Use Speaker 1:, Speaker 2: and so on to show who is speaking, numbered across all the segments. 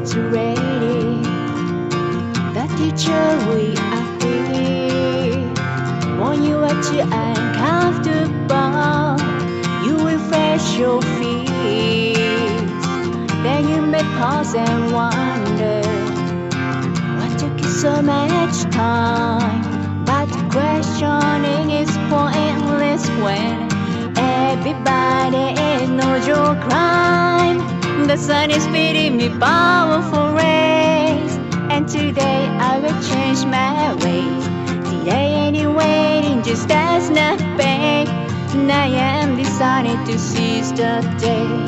Speaker 1: it's ready. The teacher we are free. When you are too uncomfortable, you refresh your feet. Then you may pause and wonder, what took you so much time? But questioning is pointless when everybody knows your crime. The sun is feeding me powerful rays, and today I will change my ways. Today any waiting just as nothing. I am decided to seize the day.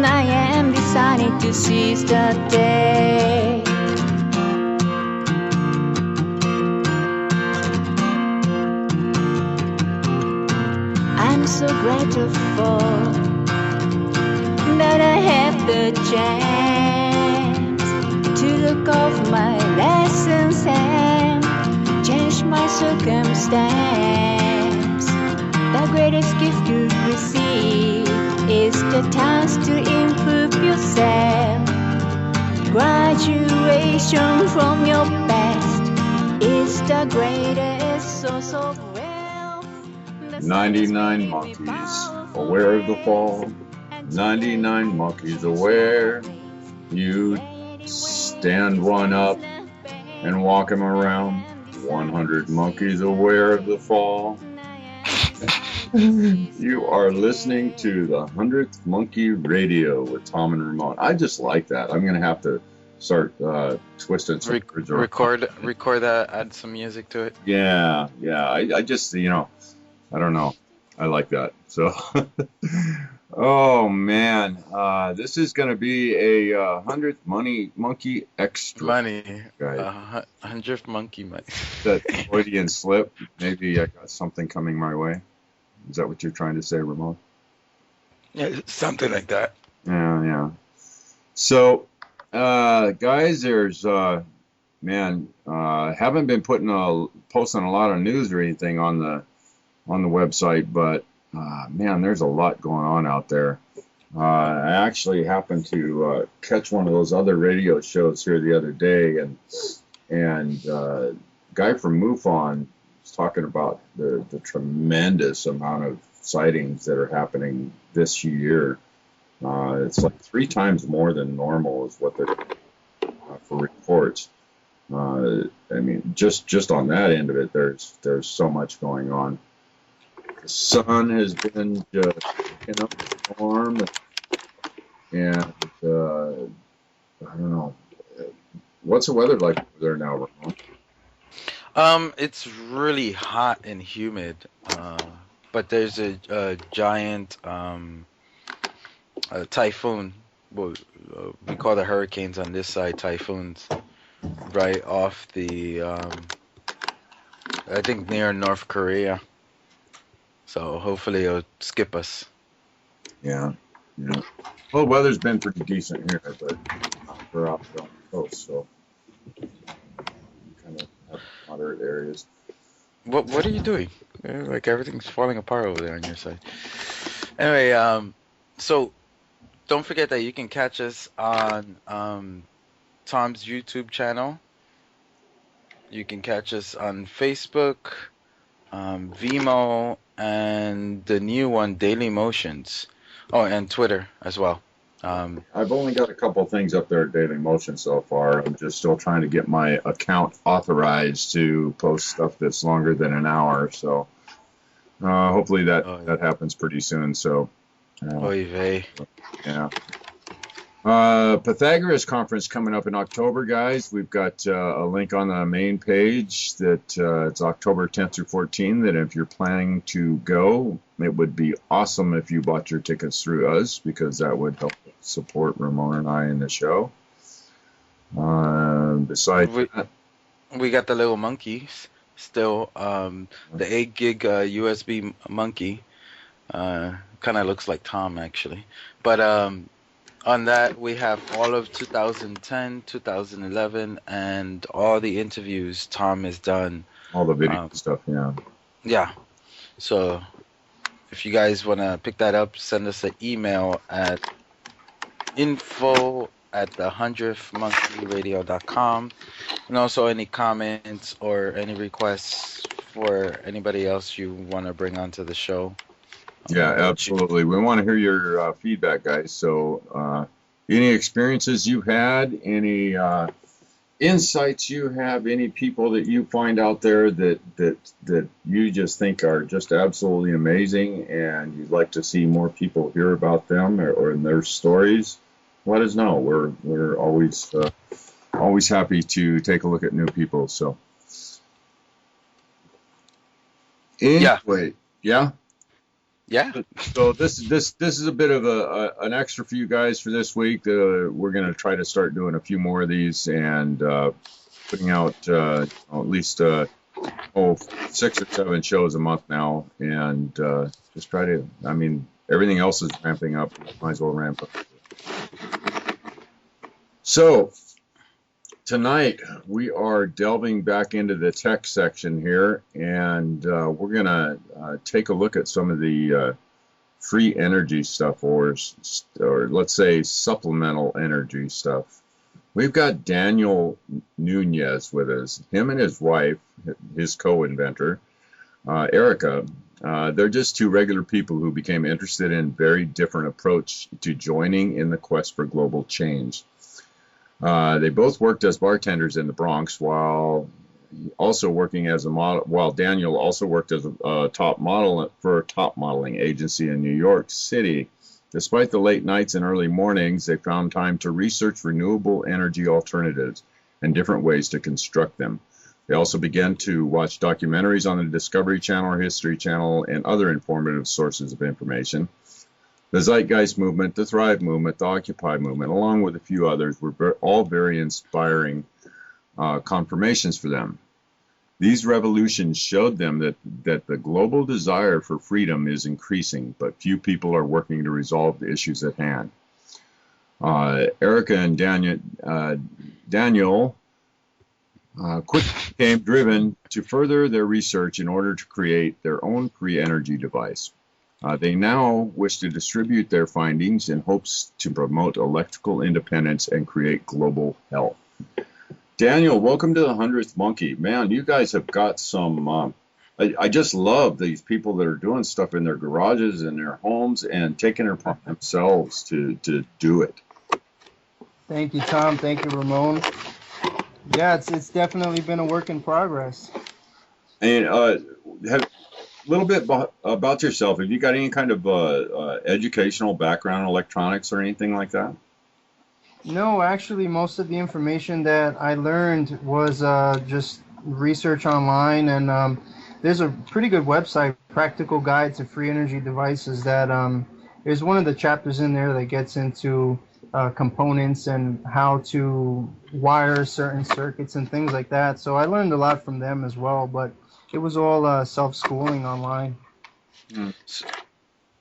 Speaker 1: I am decided to seize the day. I'm so grateful that I have the chance to look over my lessons and change my circumstance. The greatest gift you receive is the chance to improve yourself. Graduation from your past is the greatest source of wealth.
Speaker 2: 99 monkeys aware of the fall. 99 monkeys aware. You stand one up and walk him around. 100 monkeys aware of the fall. You are listening to the 100th Monkey Radio with Tom and Ramon. I just like that. I'm going to have to start twisting some
Speaker 3: record that, add some music to it.
Speaker 2: Yeah. I just, I don't know. I like that. So, oh man, this is going to be a 100th monkey extra.
Speaker 3: Money. 100th monkey money.
Speaker 2: That Freudian slip. Maybe I got something coming my way. Is that what you're trying to say, Ramon?
Speaker 3: Yeah, something like that.
Speaker 2: Yeah. So, guys, there's, haven't been posting a lot of news or anything on the website, but there's a lot going on out there. I actually happened to catch one of those other radio shows here the other day, and guy from MUFON was talking about the tremendous amount of sightings that are happening this year. It's like 3 times more than normal is what they're for reports. Just on that end of it, there's so much going on. The sun has been just picking up the storm, and I don't know. What's the weather like over there now, Ramon?
Speaker 3: It's really hot and humid, but there's a giant typhoon. Well, we call the hurricanes on this side typhoons, right off the, I think near North Korea. So hopefully it'll skip us.
Speaker 2: Yeah. Well, the weather's been pretty decent here, but we're out on the coast, so kind of have moderate areas.
Speaker 3: What are you doing? Like everything's falling apart over there on your side. Anyway, so don't forget that you can catch us on Tom's YouTube channel. You can catch us on Facebook, Vimeo, and the new one, Daily Motions. Oh, and Twitter as well.
Speaker 2: I've only got a couple things up there at Daily Motion so far. I'm just still trying to get my account authorized to post stuff that's longer than an hour. So hopefully that happens pretty soon. So,
Speaker 3: oy vey.
Speaker 2: Yeah. Pythagoras Conference coming up in October, guys. We've got a link on the main page that it's October 10th through 14th, that if you're planning to go, it would be awesome if you bought your tickets through us, because that would help support Ramon and I in the show. Besides that,
Speaker 3: we got the little monkeys still. The 8 gig USB monkey kind of looks like Tom, actually. But on that, we have all of 2010, 2011, and all the interviews Tom has done.
Speaker 2: All the video stuff, yeah.
Speaker 3: Yeah. So if you guys want to pick that up, send us an email at info at the 100thmonthlyradio.com. And also any comments or any requests for anybody else you want to bring onto the show.
Speaker 2: Yeah, absolutely. We want to hear your feedback, guys. So any experiences you've had, any insights you have, any people that you find out there that you just think are just absolutely amazing and you'd like to see more people hear about them or in their stories, let us know. We're always happy to take a look at new people. So anyway, yeah. So this is a bit of an extra for you guys for this week. We're going to try to start doing a few more of these and putting out at least 6 or 7 shows a month now, and just try to. I mean, everything else is ramping up. Might as well ramp up. So tonight we are delving back into the tech section here, and we're gonna take a look at some of the free energy stuff, or let's say supplemental energy stuff. We've got Daniel Nunez with us. Him and his wife, his co-inventor, Erica. They're just two regular people who became interested in very different approach to joining in the quest for global change. They both worked as bartenders in the Bronx while also working as a model, while Daniel also worked as a top model for a top modeling agency in New York City. Despite the late nights and early mornings, they found time to research renewable energy alternatives and different ways to construct them. They also began to watch documentaries on the Discovery Channel or History Channel and other informative sources of information. The Zeitgeist Movement, the Thrive Movement, the Occupy Movement, along with a few others, were all very inspiring confirmations for them. These revolutions showed them that the global desire for freedom is increasing, but few people are working to resolve the issues at hand. Erica and Daniel quickly became driven to further their research in order to create their own free energy device. They now wish to distribute their findings in hopes to promote electrical independence and create global health. Daniel, welcome to the 100th Monkey. Man, you guys have got some, I just love these people that are doing stuff in their garages and their homes and taking it upon themselves to do it.
Speaker 4: Thank you, Tom. Thank you, Ramon. Yeah, it's definitely been a work in progress.
Speaker 2: And have a little bit about yourself. Have you got any kind of educational background in electronics or anything like that?
Speaker 4: No, actually, most of the information that I learned was just research online, and there's a pretty good website, Practical Guide to Free Energy Devices, that there's one of the chapters in there that gets into components and how to wire certain circuits and things like that. So I learned a lot from them as well, but it was all self-schooling online.
Speaker 2: Mm.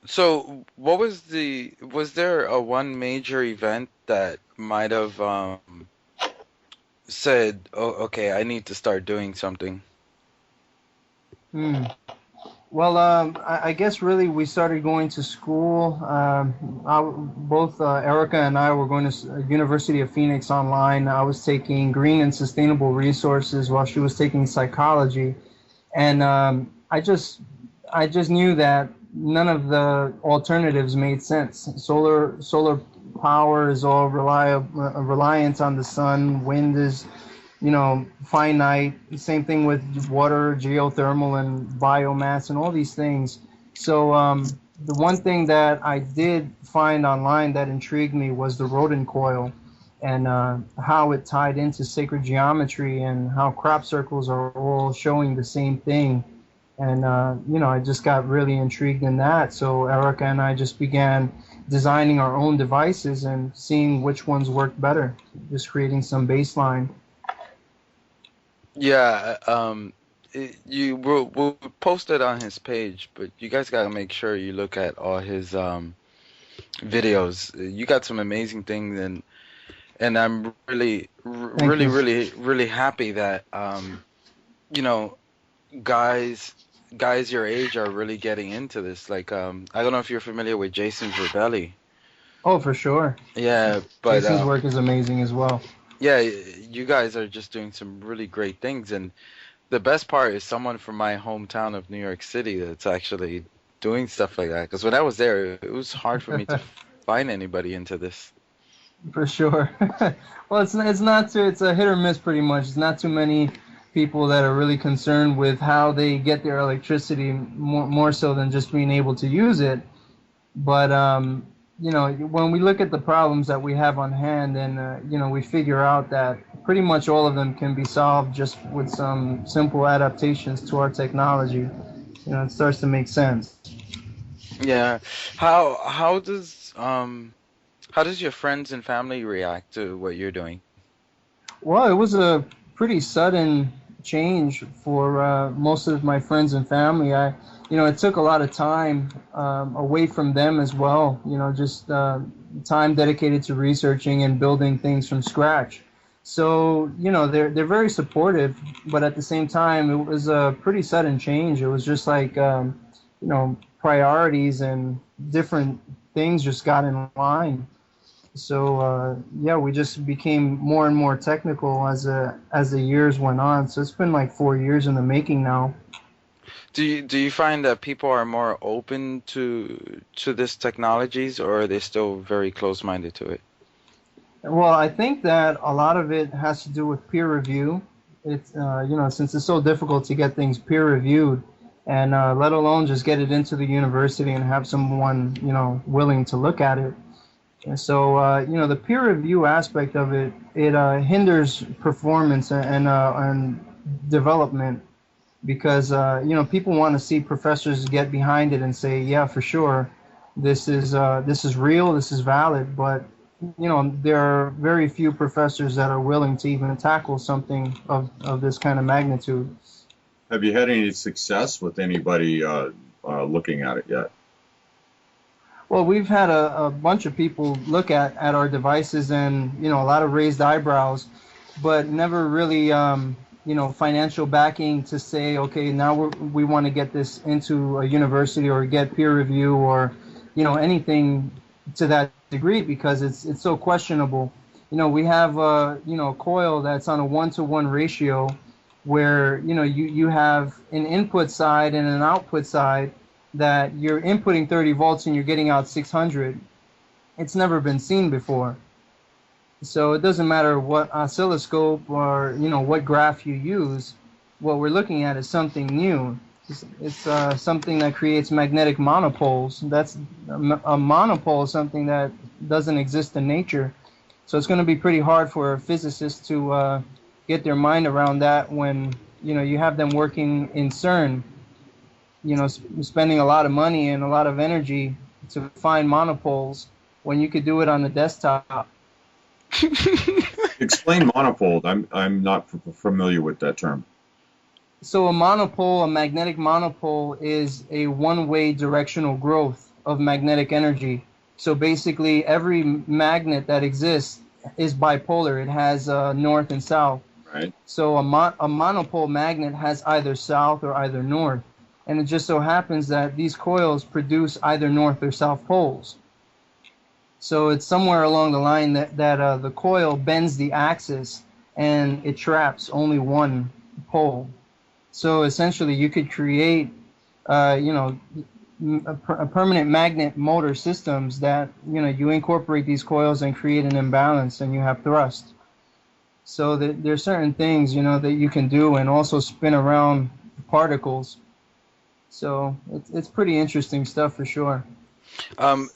Speaker 3: So what was there a one major event that might have said, oh, okay, I need to start doing something?
Speaker 4: Well, I guess really we started going to school. Both Erica and I were going to University of Phoenix online. I was taking green and sustainable resources while she was taking psychology. And I just knew that none of the alternatives made sense. Solar power is all reliant on the sun. Wind is, finite. Same thing with water, geothermal, and biomass, and all these things. So the one thing that I did find online that intrigued me was the rodent coil, and how it tied into sacred geometry, and how crop circles are all showing the same thing. And, I just got really intrigued in that. So Erica and I just began designing our own devices and seeing which ones worked better, just creating some baseline.
Speaker 3: Yeah, we'll post it on his page, but you guys got to make sure you look at all his videos. You got some amazing things, and I'm really happy that guys your age are really getting into this. Like I don't know if you're familiar with Jason Verbelli.
Speaker 4: Oh, for sure.
Speaker 3: Yeah, but
Speaker 4: Jason's work is amazing as well.
Speaker 3: yeah, you guys are just doing some really great things, and the best part is someone from my hometown of New York City that's actually doing stuff like that. Because when I was there, it was hard for me to find anybody into this.
Speaker 4: For sure. Well, it's a hit or miss pretty much. It's not too many people that are really concerned with how they get their electricity more so than just being able to use it. But you know, when we look at the problems that we have on hand, and you know, we figure out that pretty much all of them can be solved just with some simple adaptations to our technology. You know, it starts to make sense.
Speaker 3: Yeah. How does your friends and family react to what you're doing?
Speaker 4: Well, it was a pretty sudden change for most of my friends and family. You know, it took a lot of time away from them as well. You know, just time dedicated to researching and building things from scratch. So, you know, they're very supportive, but at the same time, it was a pretty sudden change. It was just like, you know, priorities and different things just got in line. So yeah, we just became more and more technical as the years went on. So it's been like 4 years in the making now.
Speaker 3: Do you find that people are more open to this technologies, or are they still very close-minded to it?
Speaker 4: Well, I think that a lot of it has to do with peer review. It's you know, since it's so difficult to get things peer reviewed, and let alone just get it into the university and have someone, you know, willing to look at it. And so, you know, the peer review aspect of it, it hinders performance and development because, you know, people want to see professors get behind it and say, yeah, for sure, this is real, this is valid. But, you know, there are very few professors that are willing to even tackle something of this kind of magnitude.
Speaker 2: Have you had any success with anybody looking at it yet?
Speaker 4: Well, we've had a bunch of people look at our devices and, you know, a lot of raised eyebrows, but never really, you know, financial backing to say, okay, now we want to get this into a university or get peer review or, you know, anything to that degree because it's so questionable. You know, we have, you know, a coil that's on a 1-to-1 ratio where, you know, you have an input side and an output side that you're inputting 30 volts and you're getting out 600. It's never been seen before. So it doesn't matter what oscilloscope or, you know, what graph you use. What we're looking at is something new. It's something that creates magnetic monopoles. That's a monopole is something that doesn't exist in nature. So it's going to be pretty hard for a physicist to get their mind around that when, you know, you have them working in CERN, you know, spending a lot of money and a lot of energy to find monopoles when you could do it on the desktop.
Speaker 2: Explain monopole. I'm not familiar with that term.
Speaker 4: So a monopole, a magnetic monopole, is a one-way directional growth of magnetic energy. So basically, every magnet that exists is bipolar. It has north and south.
Speaker 2: Right.
Speaker 4: So a monopole magnet has either south or either north. And it just so happens that these coils produce either north or south poles. So it's somewhere along the line that the coil bends the axis and it traps only one pole. So essentially you could create, you know, a permanent magnet motor systems that, you know, you incorporate these coils and create an imbalance and you have thrust. So there's certain things, you know, that you can do and also spin around particles. So it's pretty interesting stuff for sure.
Speaker 3: One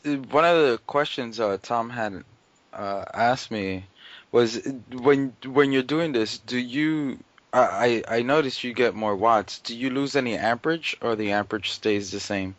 Speaker 3: of the questions Tom had asked me was when you're doing this, do you? I noticed you get more watts. Do you lose any amperage, or the amperage stays the same?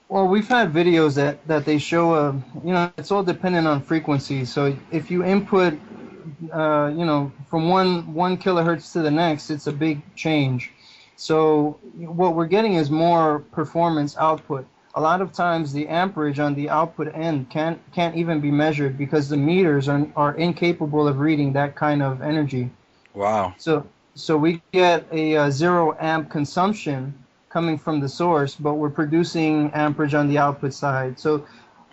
Speaker 4: Well, we've had videos that they show, you know, it's all dependent on frequency. So if you input, you know, from one kilohertz to the next, it's a big change. So what we're getting is more performance output. A lot of times the amperage on the output end can't even be measured because the meters are incapable of reading that kind of energy.
Speaker 3: Wow.
Speaker 4: So we get a 0 amp consumption coming from the source, but we're producing amperage on the output side. So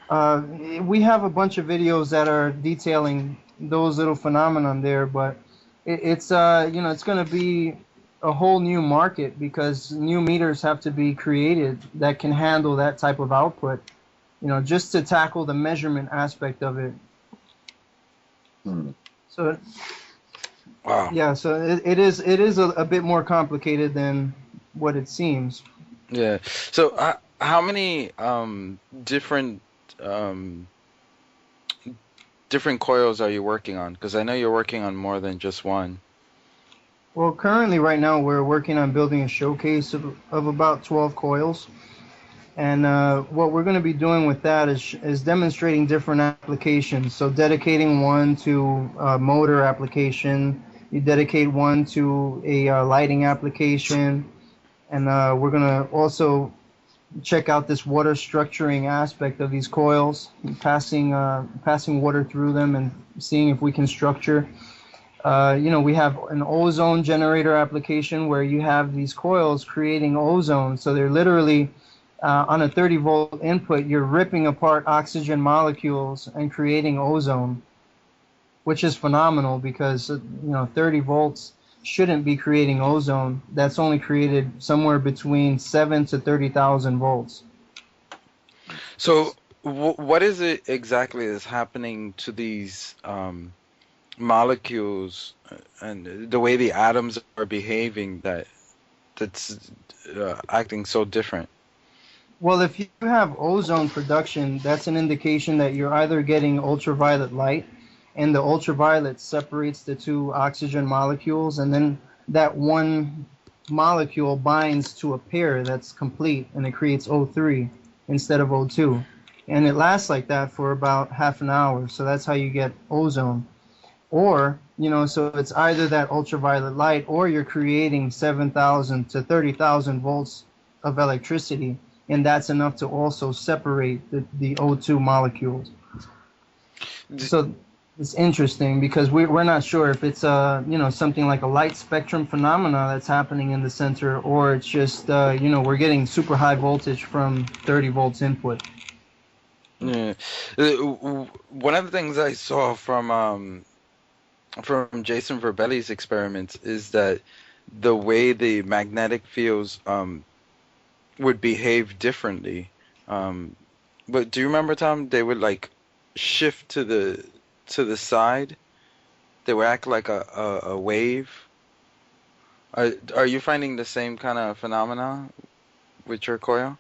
Speaker 4: We have a bunch of videos that are detailing those little phenomenon there, but it's you know, it's going to be a whole new market because new meters have to be created that can handle that type of output, you know, just to tackle the measurement aspect of it. So
Speaker 3: Wow.
Speaker 4: yeah, so it is a bit more complicated than what it seems.
Speaker 3: Yeah. So how many different um, different coils are you working on? Because I know you're working on more than just one.
Speaker 4: Well, currently right now we're working on building a showcase of about 12 coils. And what we're going to be doing with that is demonstrating different applications. So dedicating one to motor application, you dedicate one to a lighting application, and we're going to also check out this water structuring aspect of these coils, passing water through them and seeing if we can structure. You know, we have an ozone generator application where you have these coils creating ozone. So they're literally on a 30-volt input, you're ripping apart oxygen molecules and creating ozone, which is phenomenal because, you know, 30 volts shouldn't be creating ozone. That's only created somewhere between 7 to 30,000 volts.
Speaker 3: So what is it exactly that's happening to these molecules and the way the atoms are behaving that's acting so different?
Speaker 4: Well, if you have ozone production, that's an indication that you're either getting ultraviolet light, and the ultraviolet separates the two oxygen molecules, and then that one molecule binds to a pair that's complete, and it creates O3 instead of O2. And it lasts like that for about half an hour, so that's how you get ozone. Or, you know, so it's either that ultraviolet light, or you're creating 7,000 to 30,000 volts of electricity, and that's enough to also separate the O2 molecules. So it's interesting because we're not sure if it's you know, something like a light spectrum phenomena that's happening in the center, or it's just you know, we're getting super high voltage from 30 volts input.
Speaker 3: Yeah. One of the things I saw from Jason Verbelli's experiments is that the way the magnetic fields would behave differently. But do you remember, Tom? They would like shift to the side. They would act like a wave. Are you finding the same kind of phenomena with your coil?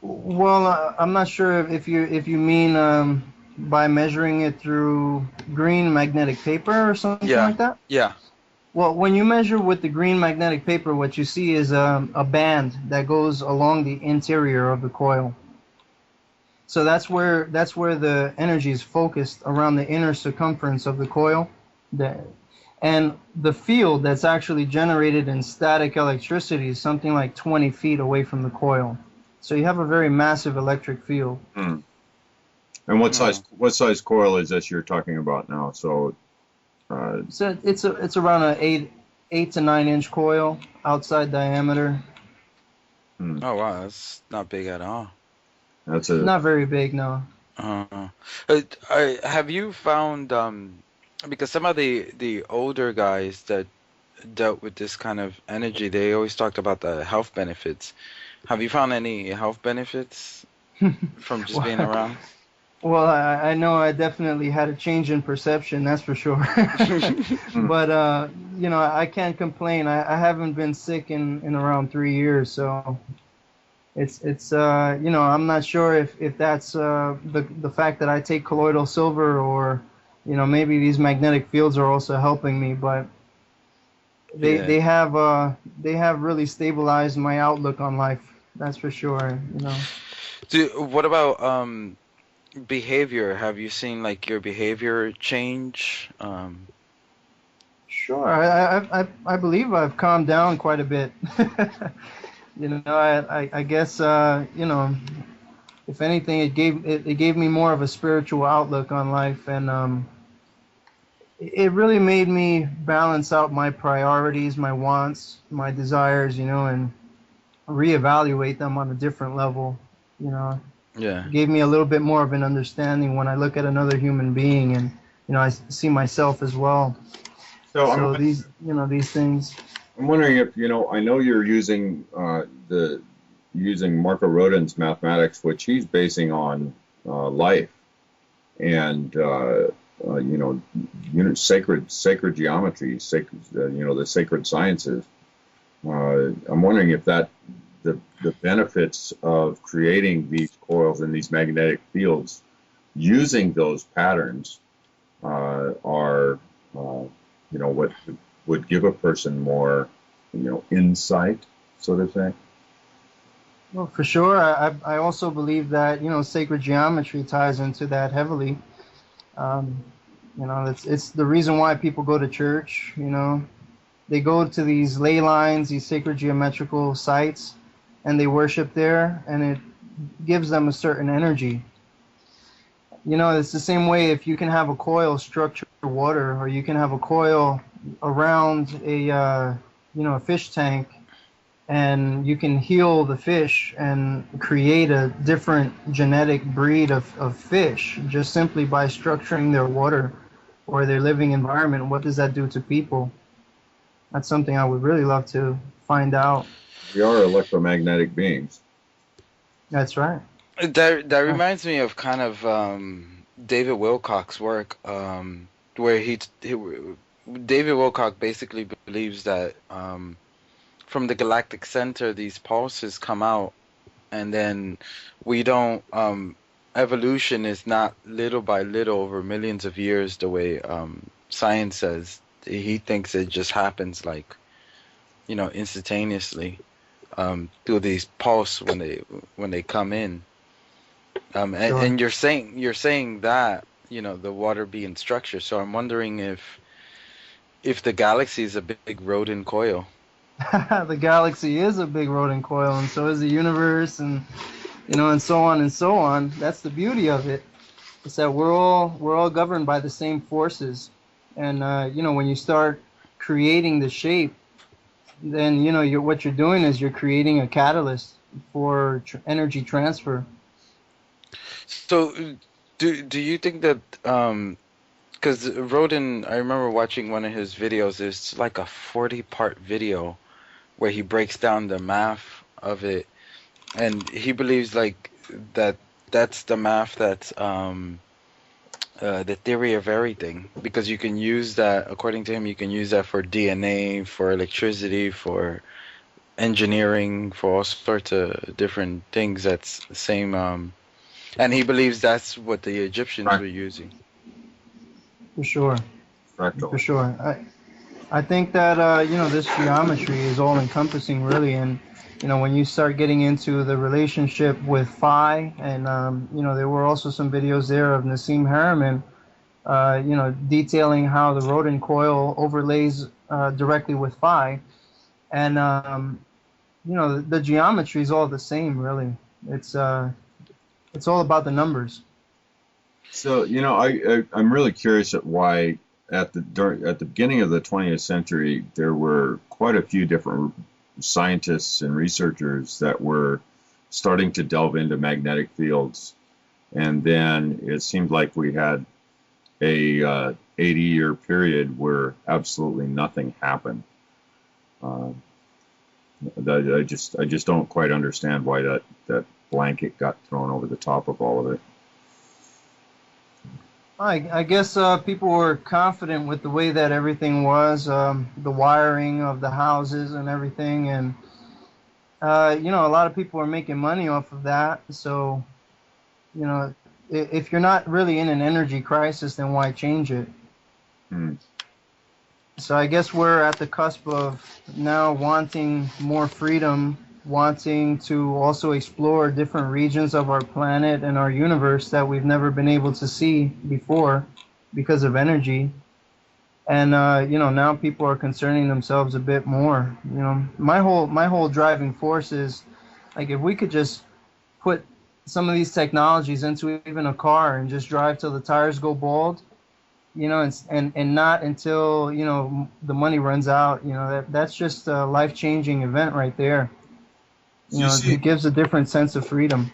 Speaker 4: Well, I'm not sure if you mean by measuring it through green magnetic paper or something like that.
Speaker 3: Yeah.
Speaker 4: Well, when you measure with the green magnetic paper, what you see is a band that goes along the interior of the coil. So that's where the energy is focused, around the inner circumference of the coil. And the field that's actually generated in static electricity is something like 20 feet away from the coil. So you have a very massive electric field.
Speaker 2: And what size coil is this you're talking about now? So
Speaker 4: it's around an 8 to 9 inch coil, outside diameter.
Speaker 3: Oh wow, that's not big at all.
Speaker 2: That's
Speaker 4: not very big, no.
Speaker 3: Have you found because some of the older guys that dealt with this kind of energy, they always talked about the health benefits. Have you found any health benefits from just being around?
Speaker 4: Well, I know I definitely had a change in perception, that's for sure. But, you know, I can't complain. I haven't been sick in around 3 years, so it's you know, I'm not sure if that's the fact that I take colloidal silver, or, you know, maybe these magnetic fields are also helping me, but they have really stabilized my outlook on life, that's for sure, you know.
Speaker 3: What about behavior? Have you seen like your behavior change?
Speaker 4: Sure, I believe I've calmed down quite a bit. You know, I guess you know, if anything, it gave me more of a spiritual outlook on life, and it really made me balance out my priorities, my wants, my desires, you know, and reevaluate them on a different level, you know.
Speaker 3: Yeah.
Speaker 4: gave me a little bit more of an understanding when I look at another human being, and I see myself as well.
Speaker 2: So
Speaker 4: So these things.
Speaker 2: I'm wondering if, I know you're using using Marco Rodin's mathematics, which he's basing on life and sacred geometry, the sacred sciences. I'm wondering if the benefits of creating these coils and these magnetic fields using those patterns are what would give a person more insight, so to say.
Speaker 4: Well, for sure. I also believe that sacred geometry ties into that heavily. It's the reason why people go to church. They go to these ley lines, these sacred geometrical sites, and they worship there, and it gives them a certain energy. It's the same way if you can have a coil structure water, or you can have a coil around a fish tank, and you can heal the fish and create a different genetic breed of fish just simply by structuring their water or their living environment. What does that do to people? That's something I would really love to find out.
Speaker 2: We are electromagnetic beings.
Speaker 4: That's right.
Speaker 3: That reminds me of kind of David Wilcock's work, where David Wilcock basically believes that from the galactic center, these pulses come out, and then we don't. Evolution is not little by little over millions of years, the way science says. He thinks it just happens like, instantaneously through these pulse when they come in.
Speaker 4: Sure.
Speaker 3: And you're saying that the water being structured. So I'm wondering if the galaxy is a big rodent coil.
Speaker 4: The galaxy is a big rodent coil, and so is the universe, and and so on and so on. That's the beauty of it. It's that we're all governed by the same forces, and when you start creating the shape, then what you're doing is you're creating a catalyst for energy transfer.
Speaker 3: So, do you think that because Rodin, I remember watching one of his videos. It's like a 40-part video where he breaks down the math of it, and he believes like that's the math that's the theory of everything, because you can use that, according to him, you can use that for DNA, for electricity, for engineering, for all sorts of different things. That's the same, and he believes that's what the Egyptians were using.
Speaker 4: For sure.
Speaker 2: Fractal.
Speaker 4: For sure. I think that this geometry is all encompassing, really, and when you start getting into the relationship with phi, and there were also some videos there of Nassim Harriman, detailing how the rodent coil overlays directly with phi, and the geometry is all the same, really. It's all about the numbers.
Speaker 2: So I'm really curious at why at the beginning of the 20th century there were quite a few different scientists and researchers that were starting to delve into magnetic fields, and then it seemed like we had a 80-year period where absolutely nothing happened. I just don't quite understand why that blanket got thrown over the top of all of it.
Speaker 4: I guess people were confident with the way that everything was, the wiring of the houses and everything, and a lot of people are making money off of that. So, if you're not really in an energy crisis, then why change it? So I guess we're at the cusp of now wanting more freedom, wanting to also explore different regions of our planet and our universe that we've never been able to see before because of energy. And now people are concerning themselves a bit more. My whole driving force is, like, if we could just put some of these technologies into even a car and just drive till the tires go bald, and not until the money runs out. That's just a life-changing event right there. It gives a different sense of freedom.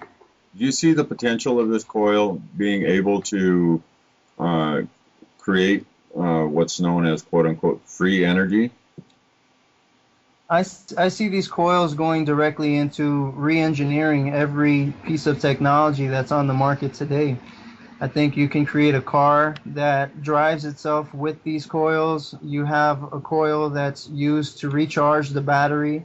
Speaker 2: do you see the potential of this coil being able to create what's known as quote unquote free energy?
Speaker 4: I see these coils going directly into re-engineering every piece of technology that's on the market today. I think you can create a car that drives itself with these coils. You have a coil that's used to recharge the battery.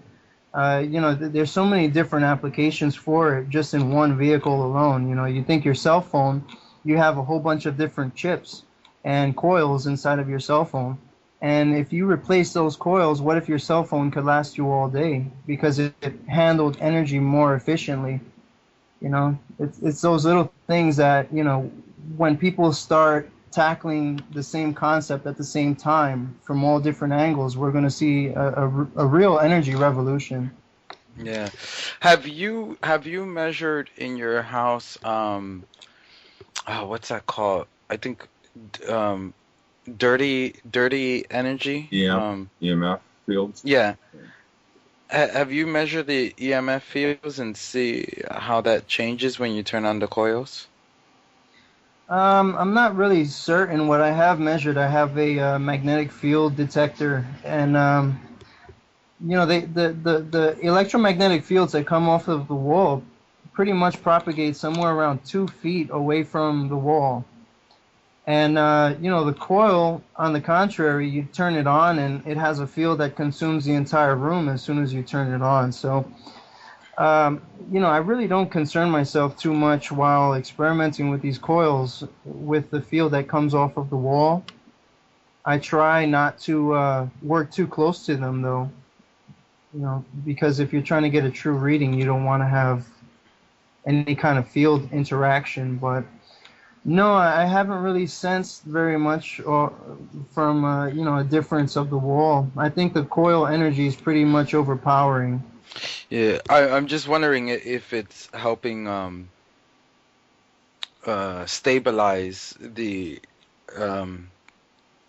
Speaker 4: There's so many different applications for it just in one vehicle alone. You think your cell phone, you have a whole bunch of different chips and coils inside of your cell phone. And if you replace those coils, what if your cell phone could last you all day because it handled energy more efficiently? It's those little things that, when people start tackling the same concept at the same time from all different angles, we're going to see a real energy revolution.
Speaker 3: Yeah. Have you measured in your house, what's that called? I think, dirty energy?
Speaker 2: Yeah, EMF fields?
Speaker 3: Yeah. Have you measured the EMF fields and see how that changes when you turn on the coils?
Speaker 4: I'm not really certain. What I have measured, I have a magnetic field detector, and the electromagnetic fields that come off of the wall pretty much propagate somewhere around 2 feet away from the wall. And the coil, on the contrary, you turn it on and it has a field that consumes the entire room as soon as you turn it on. So, I really don't concern myself too much while experimenting with these coils with the field that comes off of the wall. I try not to work too close to them, though, because if you're trying to get a true reading, you don't want to have any kind of field interaction. But no, I haven't really sensed very much from a difference of the wall. I think the coil energy is pretty much overpowering.
Speaker 3: Yeah, I'm just wondering if it's helping stabilize the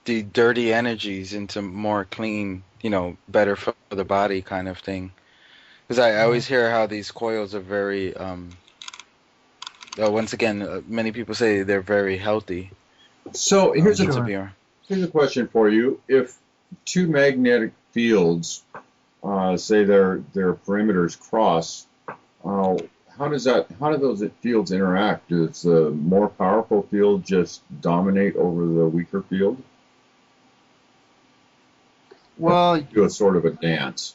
Speaker 3: dirty energies into more clean, better for the body kind of thing. Because I always hear how these coils are very once again, many people say they're very healthy.
Speaker 2: So here's a question for you. If two magnetic fields, say their perimeters cross, how do those fields interact? Does the more powerful field just dominate over the weaker field?
Speaker 4: Well,
Speaker 2: do a sort of a dance.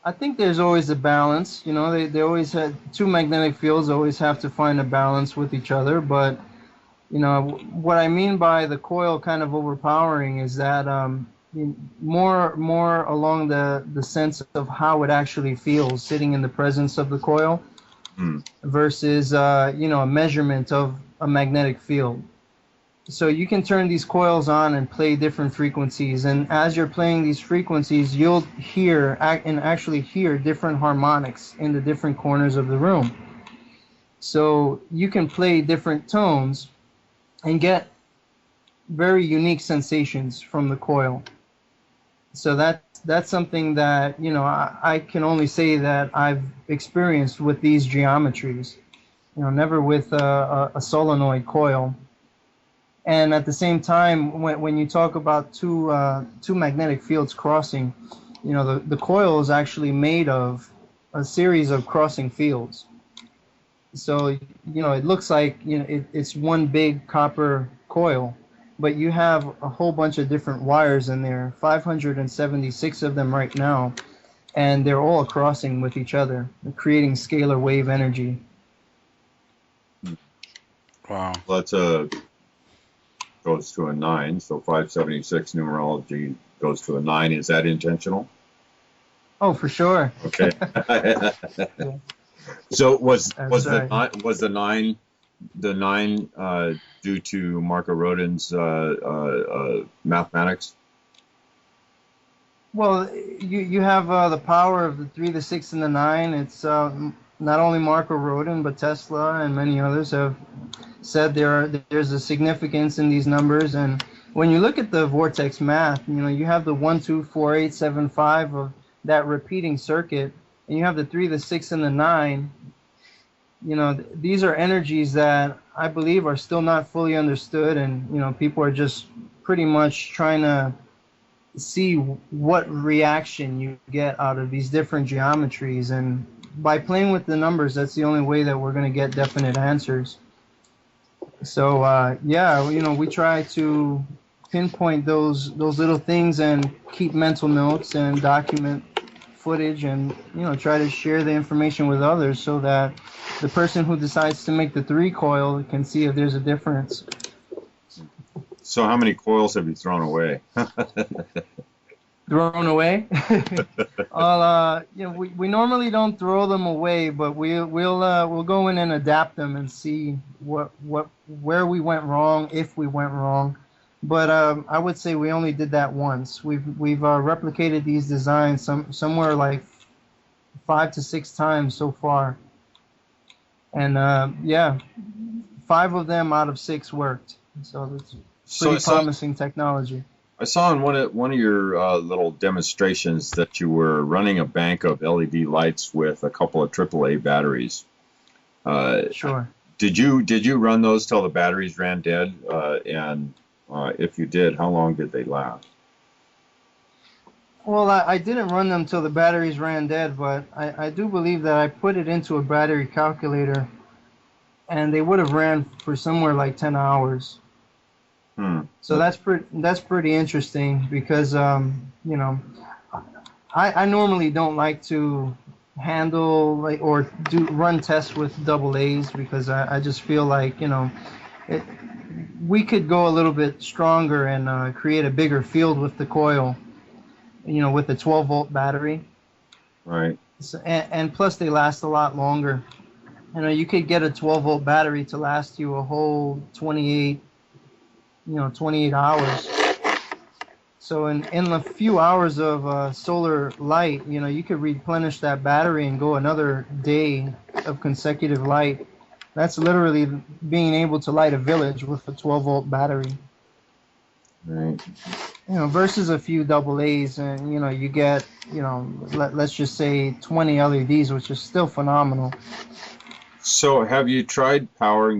Speaker 4: I think there's always a balance. They always had two magnetic fields always have to find a balance with each other. But what I mean by the coil kind of overpowering is that more along the sense of how it actually feels sitting in the presence of the coil versus a measurement of a magnetic field. So you can turn these coils on and play different frequencies, and as you're playing these frequencies, you'll actually hear different harmonics in the different corners of the room. So you can play different tones and get very unique sensations from the coil. So that's something that I can only say that I've experienced with these geometries. Never with a solenoid coil. And at the same time, when you talk about two magnetic fields crossing, the coil is actually made of a series of crossing fields. So it looks like it's one big copper coil, but you have a whole bunch of different wires in there, 576 of them right now, and they're all crossing with each other, creating scalar wave energy.
Speaker 3: Wow.
Speaker 2: That's goes to a 9, so 576 numerology goes to a 9. Is that intentional?
Speaker 4: Oh, for sure.
Speaker 2: Okay. So was the 9 due to Marco Rodin's mathematics?
Speaker 4: Well, you have the power of the 3, the 6, and the 9. It's not only Marco Rodin, but Tesla and many others have said there's a significance in these numbers. And when you look at the vortex math, you have the 1, 2, 4, 8, 7, 5 of that repeating circuit, and you have the 3, the 6, and the 9. these are energies that I believe are still not fully understood, and people are just pretty much trying to see what reaction you get out of these different geometries, and by playing with the numbers, that's the only way that we're going to get definite answers. So yeah, we try to pinpoint those little things and keep mental notes and document footage, and try to share the information with others so that the person who decides to make the 3 coil can see if there's a difference.
Speaker 2: So how many coils have you thrown away?
Speaker 4: Thrown away? Well, we normally don't throw them away, but we'll go in and adapt them and see where we went wrong, if we went wrong. But I would say we only did that once. We've replicated these designs somewhere like 5 to 6 times so far, and yeah, 5 of them out of 6 worked. So it's pretty promising technology.
Speaker 2: I saw in one of your little demonstrations that you were running a bank of LED lights with a couple of AAA batteries.
Speaker 4: Sure.
Speaker 2: Did you run those till the batteries ran dead? And if you did, how long did they last?
Speaker 4: Well, I didn't run them till the batteries ran dead, but I do believe that I put it into a battery calculator, and they would have ran for somewhere like 10 hours. So that's pretty interesting, because I normally don't like to handle or run tests with AA's, because I just feel like we could go a little bit stronger and create a bigger field with the coil, with the 12-volt battery.
Speaker 2: Right.
Speaker 4: So, and plus they last a lot longer. You could get a 12-volt battery to last you a whole 28 hours. So in a few hours of solar light, you could replenish that battery and go another day of consecutive light. That's literally being able to light a village with a 12-volt battery.
Speaker 2: Right.
Speaker 4: Versus a few AA's, and you get, let's just say 20 LEDs, which is still phenomenal.
Speaker 2: So have you tried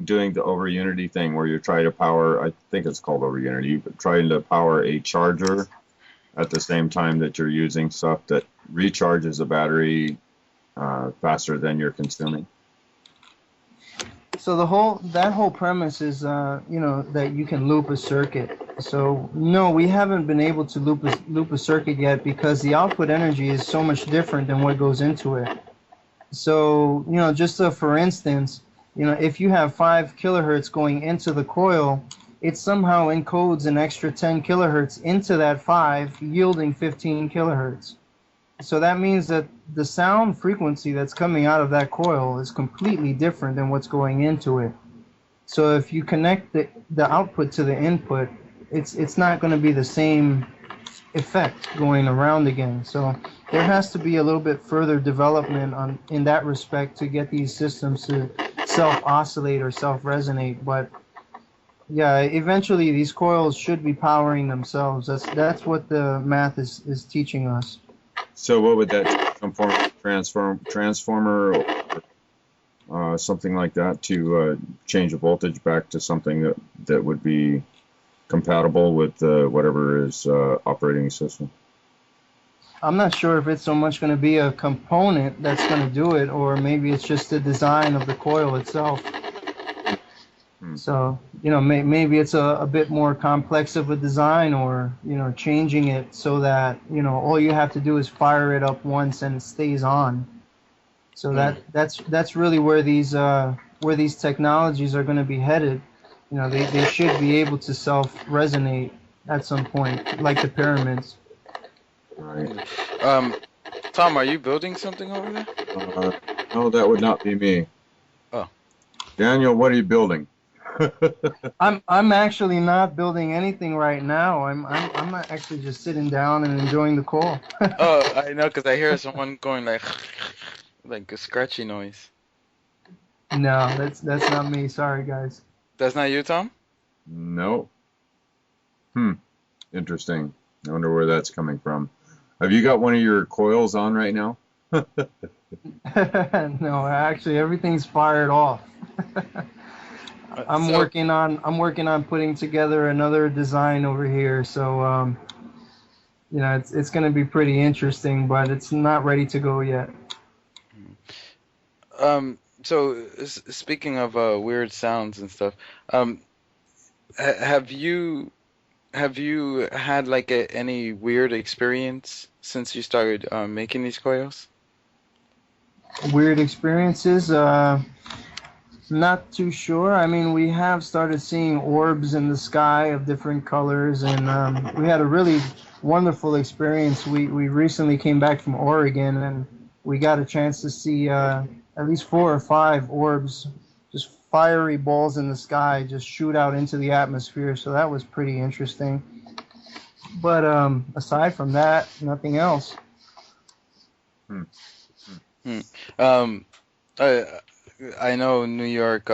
Speaker 2: doing the over unity thing, where you try to power, I think it's called over unity, but trying to power a charger at the same time that you're using stuff that recharges the battery faster than you're consuming?
Speaker 4: So that whole premise is, that you can loop a circuit. So no, we haven't been able to loop a circuit yet, because the output energy is so much different than what goes into it. So, just for instance, if you have 5 kilohertz going into the coil, it somehow encodes an extra 10 kilohertz into that 5, yielding 15 kilohertz. So that means that the sound frequency that's coming out of that coil is completely different than what's going into it. So if you connect the output to the input, it's not going to be the same effect going around again. So there has to be a little bit further development in that respect to get these systems to self-oscillate or self-resonate. But yeah, eventually these coils should be powering themselves. That's what the math is teaching us.
Speaker 2: So what would that some form of transformer or something like that to change the voltage back to something that would be compatible with whatever is operating system?
Speaker 4: I'm not sure if it's so much going to be a component that's going to do it, or maybe it's just the design of the coil itself. So, maybe it's a bit more complex of a design, or, changing it so that, all you have to do is fire it up once and it stays on. So that's really where these technologies are going to be headed. They should be able to self-resonate at some point, like the pyramids.
Speaker 2: Right.
Speaker 3: Tom, are you building something over there?
Speaker 2: No, that would not be me.
Speaker 3: Oh.
Speaker 2: Daniel, what are you building?
Speaker 4: I'm actually not building anything right now. I'm actually just sitting down and enjoying the call.
Speaker 3: Oh, I know, because I hear someone going like a scratchy noise.
Speaker 4: No, that's not me. Sorry, guys.
Speaker 3: That's not you, Tom?
Speaker 2: No. Interesting. I wonder where that's coming from. Have you got one of your coils on right now?
Speaker 4: No, actually, everything's fired off. I'm
Speaker 3: So,
Speaker 4: working on putting together another design over here. So it's going to be pretty interesting, but it's not ready to go yet.
Speaker 3: speaking of weird sounds and stuff, have you had like any weird experience since you started making these coils?
Speaker 4: Weird experiences. Not too sure. I mean, we have started seeing orbs in the sky of different colors, and we had a really wonderful experience. We recently came back from Oregon, and we got a chance to see at least 4 or 5 orbs, just fiery balls in the sky, just shoot out into the atmosphere. So that was pretty interesting. But aside from that, nothing else.
Speaker 2: Hmm.
Speaker 3: I know New York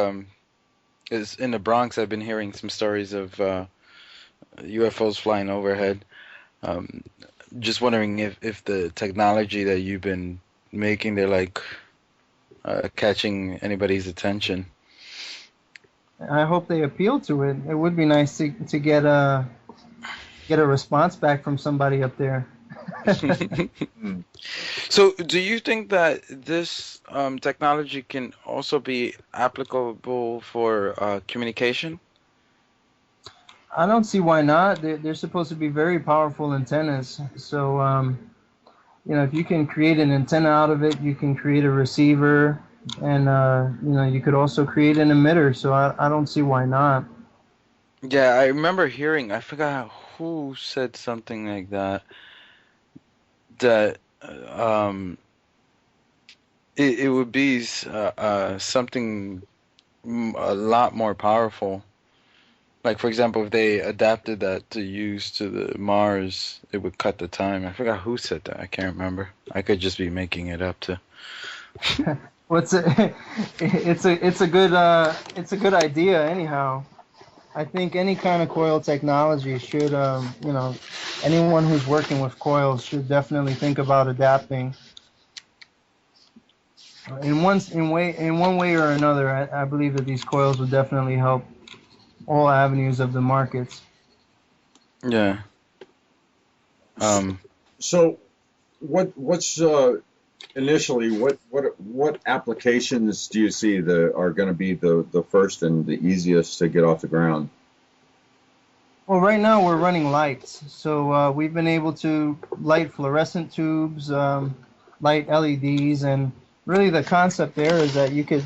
Speaker 3: is in the Bronx. I've been hearing some stories of UFOs flying overhead. Just wondering if the technology that you've been making, they're like catching anybody's attention.
Speaker 4: I hope they appeal to it. It would be nice to get a response back from somebody up there.
Speaker 3: So, do you think that this technology can also be applicable for communication?
Speaker 4: I don't see why not. They're supposed to be very powerful antennas. So, if you can create an antenna out of it, you can create a receiver, and you could also create an emitter. So I don't see why not.
Speaker 3: Yeah, I remember hearing, I forgot who said something like that, that it would be something a lot more powerful. Like, for example, if they adapted that to use to the Mars, it would cut the time. I forgot who said that. I can't remember. I could just be making it up too.
Speaker 4: Well, it's a good idea anyhow. I think any kind of coil technology should, anyone who's working with coils should definitely think about adapting. In one way or another, I believe that these coils would definitely help all avenues of the markets.
Speaker 3: Yeah.
Speaker 2: So, what's initially what applications do you see that are going to be the first and the easiest to get off the ground?
Speaker 4: Well, right now we're running lights, so we've been able to light fluorescent tubes, light LEDs, and really the concept there is that you could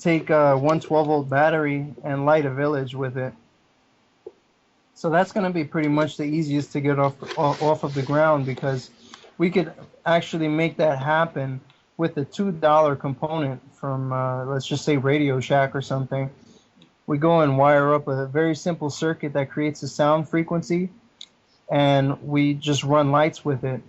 Speaker 4: take a 112-volt battery and light a village with it. So that's going to be pretty much the easiest to get off of the ground, because we could actually make that happen with a $2 component from, let's just say, Radio Shack or something. We go and wire up a very simple circuit that creates a sound frequency, and we just run lights with it.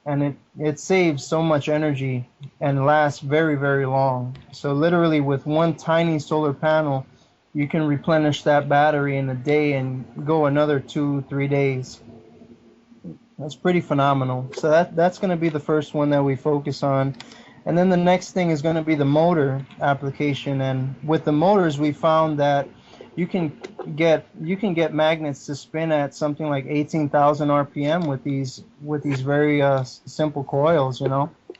Speaker 4: And it saves so much energy and lasts very, very long. So literally with one tiny solar panel, you can replenish that battery in a day and go another 2-3 days. That's pretty phenomenal. So that's going to be the first one that we focus on. And then the next thing is going to be the motor application. And with the motors, we found that you can get magnets to spin at something like 18,000 RPM with these very simple coils.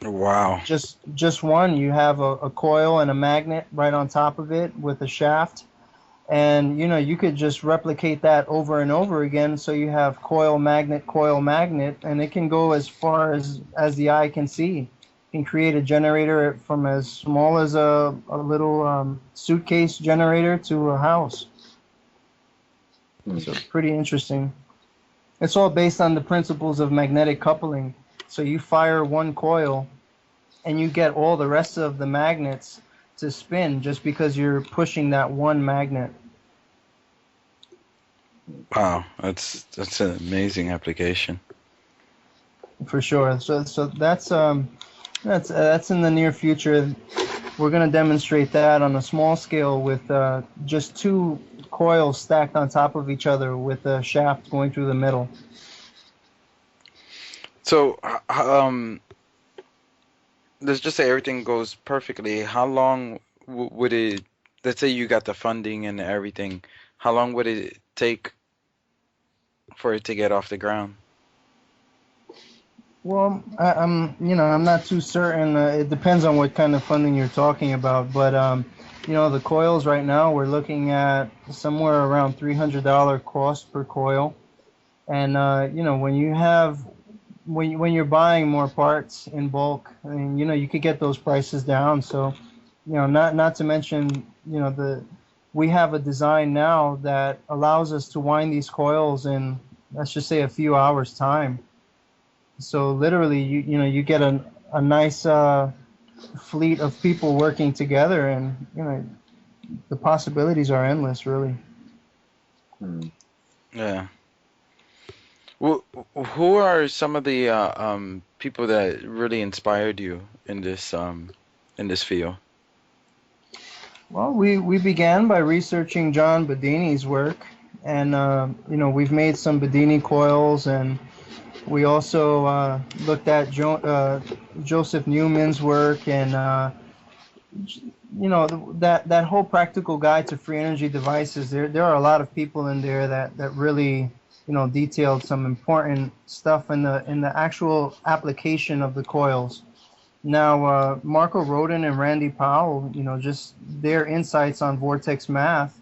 Speaker 3: Wow.
Speaker 4: Just one. You have a coil and a magnet right on top of it with a shaft. And you could just replicate that over and over again, so you have coil magnet, and it can go as far as the eye can see. You can create a generator from as small as a little suitcase generator to a house. So it's pretty interesting. It's all based on the principles of magnetic coupling. So you fire one coil, and you get all the rest of the magnets to spin just because you're pushing that one magnet.
Speaker 3: Wow, that's an amazing application.
Speaker 4: For sure. So that's in the near future. We're going to demonstrate that on a small scale with just 2 coils stacked on top of each other with a shaft going through the middle.
Speaker 3: So, let's just say everything goes perfectly. How long would it? Let's say you got the funding and everything. How long would it take for it to get off the ground?
Speaker 4: Well, I'm not too certain. It depends on what kind of funding you're talking about. But, the coils right now, we're looking at somewhere around $300 cost per coil. And, when you're buying more parts in bulk, I mean, you could get those prices down. So, not to mention, we have a design now that allows us to wind these coils in, let's just say, a few hours time. So literally, you get a nice fleet of people working together, and the possibilities are endless, really.
Speaker 3: Yeah. Well, who are some of the people that really inspired you in this field?
Speaker 4: Well, we began by researching John Bedini's work, and we've made some Bedini coils, and we also looked at Joseph Newman's work, and that whole practical guide to free energy devices. There are a lot of people in there that really detailed some important stuff in the actual application of the coils. Now, Marco Rodin and Randy Powell, just their insights on vortex math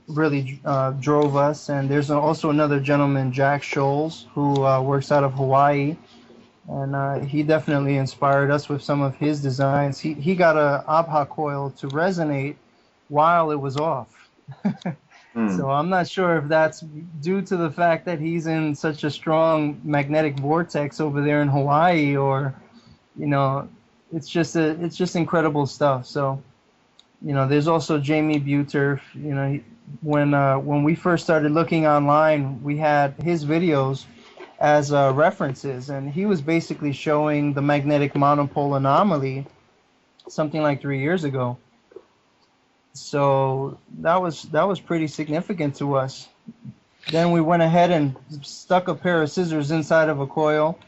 Speaker 4: really drove us. And there's also another gentleman, Jack Scholes, who works out of Hawaii, and he definitely inspired us with some of his designs. He got a Abha coil to resonate while it was off. So I'm not sure if that's due to the fact that he's in such a strong magnetic vortex over there in Hawaii, or it's just incredible stuff. So there's also Jamie Buter. When we first started looking online, we had his videos as references, and he was basically showing the magnetic monopole anomaly something like 3 years ago. So that was pretty significant to us. Then we went ahead and stuck a pair of scissors inside of a coil,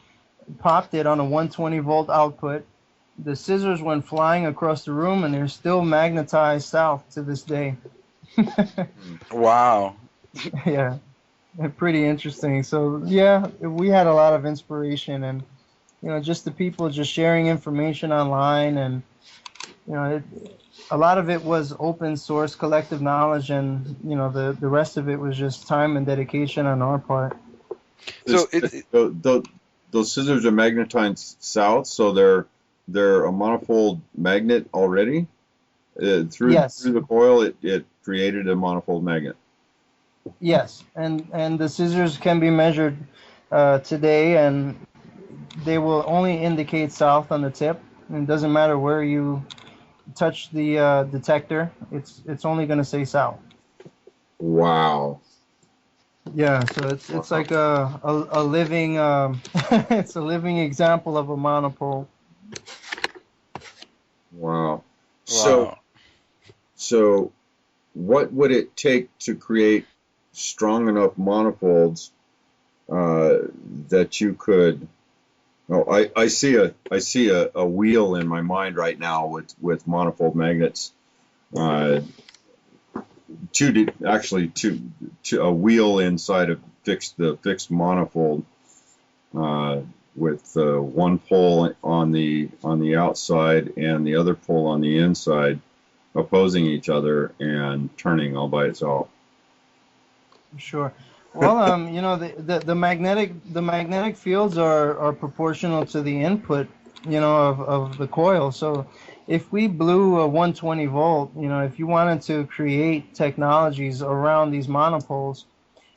Speaker 4: popped it on a 120 volt output. The scissors went flying across the room, and they're still magnetized south to this day.
Speaker 3: Wow.
Speaker 4: Yeah, pretty interesting. So yeah, we had a lot of inspiration, and just the people just sharing information online, and a lot of it was open source collective knowledge, and the rest of it was just time and dedication on our part.
Speaker 2: So those scissors are magnetized south, so they're a monofold magnet already. Through the coil, it created a monofold magnet.
Speaker 4: Yes, and the scissors can be measured today, and they will only indicate south on the tip. And it doesn't matter where you touch the detector; it's only going to say south.
Speaker 2: Wow.
Speaker 4: Yeah, so it's like a living it's a living example of a monopole.
Speaker 2: Wow. So what would it take to create strong enough monofolds that you could? Oh, I see a wheel in my mind right now with monofold magnets. A wheel inside of the fixed monofold with one pole on the outside and the other pole on the inside, opposing each other and turning all by itself.
Speaker 4: Sure. Well, the magnetic fields are proportional to the input, of the coil. So if we blew a 120 volt, if you wanted to create technologies around these monopoles,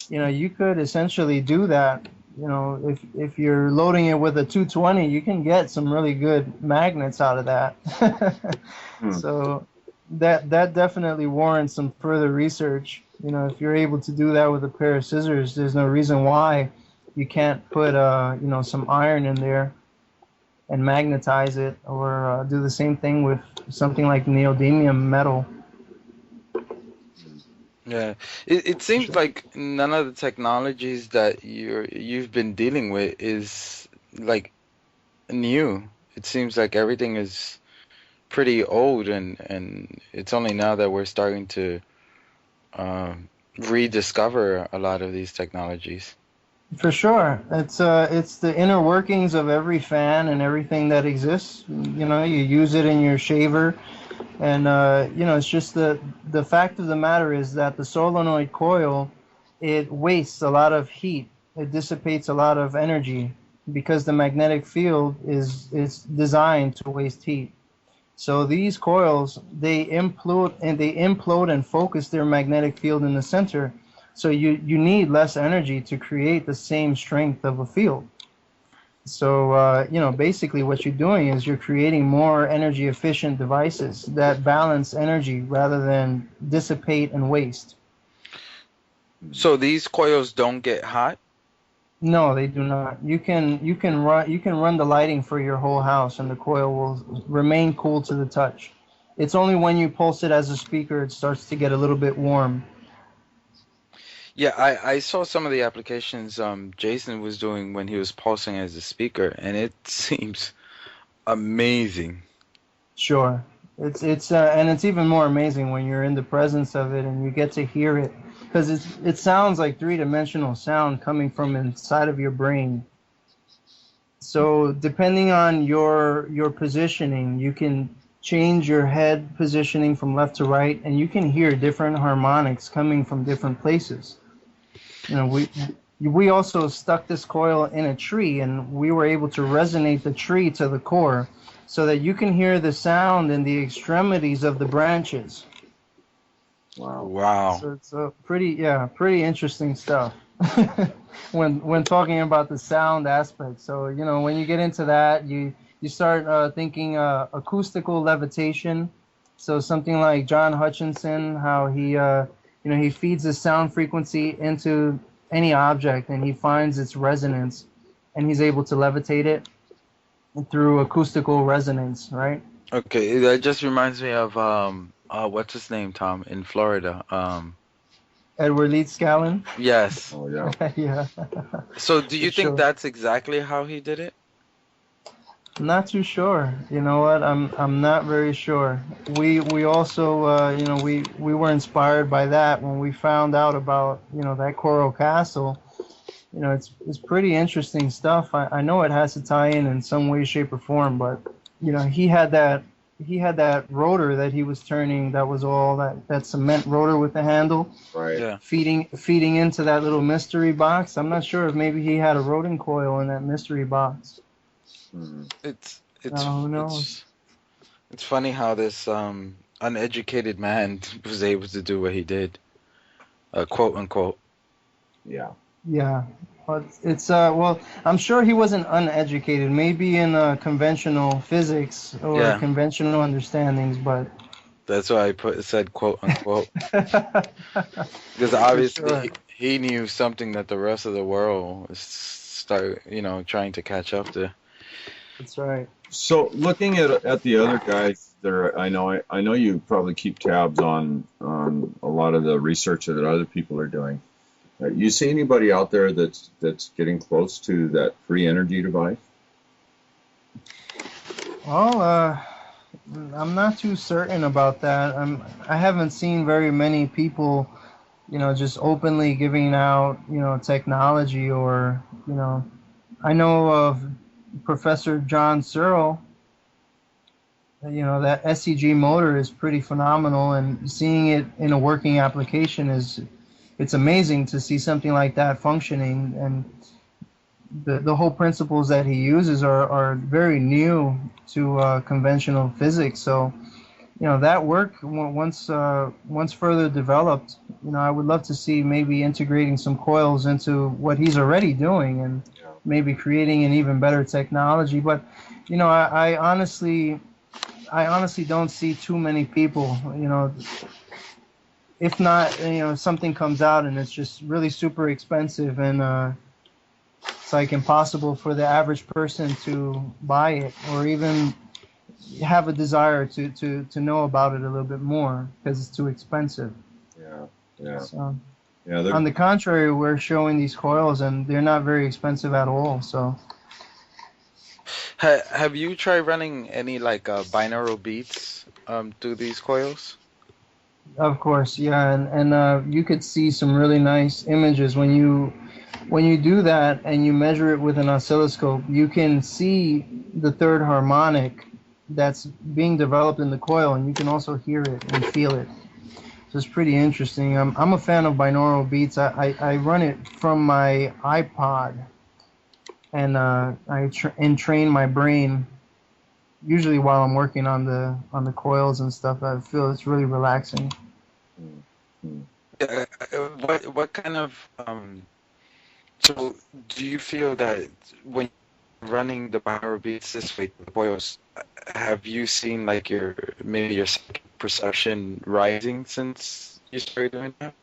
Speaker 4: you could essentially do that. If you're loading it with a 220, you can get some really good magnets out of that. So that definitely warrants some further research. If you're able to do that with a pair of scissors, there's no reason why you can't put some iron in there and magnetize it, or do the same thing with something like neodymium metal.
Speaker 3: Yeah, it seems like none of the technologies that you've been dealing with is like new. it seems like everything is pretty old, and it's only now that we're starting to rediscover a lot of these technologies.
Speaker 4: For sure. It's the inner workings of every fan and everything that exists. You know, you use it in your shaver, and you know, it's just the fact of the matter is that the solenoid coil, it wastes a lot of heat. It dissipates a lot of energy because the magnetic field is designed to waste heat. So these coils, they implode and focus their magnetic field in the center. So you need less energy to create the same strength of a field. So you know, basically what you're doing is you're creating more energy efficient devices that balance energy rather than dissipate and waste.
Speaker 3: So these coils don't get hot?
Speaker 4: No, they do not. You can run the lighting for your whole house, and the coil will remain cool to the touch. It's only when you pulse it as a speaker it starts to get a little bit warm.
Speaker 3: Yeah, I saw some of the applications Jason was doing when he was pulsing as a speaker, and it seems amazing.
Speaker 4: Sure, it's even more amazing when you're in the presence of it and you get to hear it, because it sounds like three-dimensional sound coming from inside of your brain. So depending on your positioning, you can change your head positioning from left to right, and you can hear different harmonics coming from different places. You know, we also stuck this coil in a tree, and we were able to resonate the tree to the core so that you can hear the sound in the extremities of the branches.
Speaker 3: Wow.
Speaker 4: So it's pretty interesting stuff when talking about the sound aspect. So, you know, when you get into that, you start thinking acoustical levitation. So something like John Hutchinson, how he he feeds the sound frequency into any object and he finds its resonance, and he's able to levitate it through acoustical resonance, right?
Speaker 3: Okay, that just reminds me of what's his name, Tom, in Florida?
Speaker 4: Edward Leeds Scallon.
Speaker 3: Yes.
Speaker 2: Oh yeah.
Speaker 4: Yeah.
Speaker 3: So do you think
Speaker 4: Sure.
Speaker 3: that's exactly how he did it?
Speaker 4: I'm not too sure. You know what? I'm not very sure. We also we were inspired by that when we found out about that coral castle. It's pretty interesting stuff. I know it has to tie in some way, shape, or form, but he had that rotor that he was turning. That was all that cement rotor with the handle.
Speaker 2: Right.
Speaker 3: Yeah.
Speaker 4: Feeding into that little mystery box. I'm not sure if maybe he had a rodent coil in that mystery box.
Speaker 3: It's
Speaker 4: who knows?
Speaker 3: It's funny how this uneducated man was able to do what he did, quote unquote.
Speaker 2: Yeah.
Speaker 4: Yeah, but it's well, I'm sure he wasn't uneducated. Maybe in conventional physics or conventional understandings, but
Speaker 3: that's why I said quote unquote, because obviously he knew something that the rest of the world was trying to catch up to.
Speaker 4: That's right.
Speaker 2: So looking at the other guys there, I know you probably keep tabs on a lot of the research that other people are doing. You see anybody out there that's getting close to that free energy device?
Speaker 4: Well, I'm not too certain about that. I haven't seen very many people, just openly giving out, technology or, I know of Professor John Searle. That SEG motor is pretty phenomenal, and seeing it in a working application it's amazing to see something like that functioning, and the whole principles that he uses are very new to conventional physics. So, that work once further developed, I would love to see maybe integrating some coils into what he's already doing and maybe creating an even better technology. But, I honestly don't see too many people, if not, something comes out and it's just really super expensive and it's like impossible for the average person to buy it or even have a desire to know about it a little bit more because it's too expensive.
Speaker 2: Yeah.
Speaker 4: So,
Speaker 2: Yeah.
Speaker 4: on the contrary, we're showing these coils and they're not very expensive at all. So.
Speaker 3: Have you tried running any like binaural beats through these coils?
Speaker 4: Of course, yeah, and you could see some really nice images when you do that and you measure it with an oscilloscope. You can see the third harmonic that's being developed in the coil, and you can also hear it and feel it. So it's pretty interesting. I'm a fan of binaural beats. I run it from my iPod, and train my brain usually while I'm working on the coils and stuff. I feel it's really relaxing.
Speaker 3: What kind of so do you feel that when running the binaural beats this way, the coils, have you seen like maybe your psychic perception rising since you started doing that?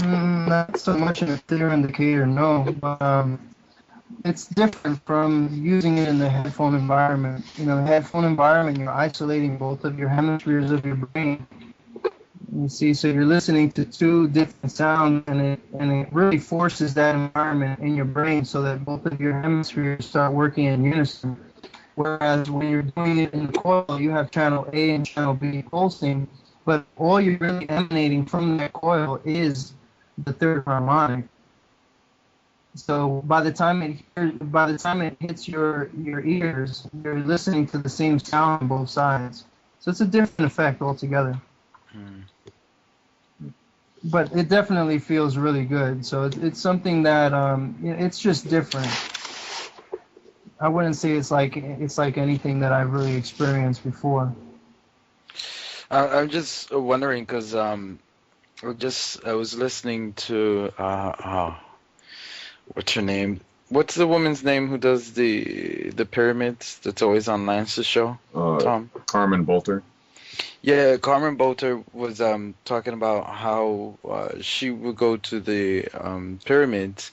Speaker 4: Not so much in a clear indicator, no, but it's different from using it in the headphone environment. You know, the headphone environment, you're isolating both of your hemispheres of your brain. You see, so you're listening to two different sounds, and it really forces that environment in your brain so that both of your hemispheres start working in unison. Whereas when you're doing it in the coil, you have channel A and channel B pulsing, but all you're really emanating from that coil is the third harmonic. So by the time it hits your ears, you're listening to the same sound on both sides. So it's a different effect altogether. But it definitely feels really good. So it's something that it's just different. I wouldn't say it's like anything that I've really experienced before.
Speaker 3: I'm just wondering because I was listening to what's her name? What's the woman's name who does the pyramids that's always on Lance's show? Tom?
Speaker 2: Carmen Bolter.
Speaker 3: Yeah, Carmen Bolter was talking about how she would go to the pyramids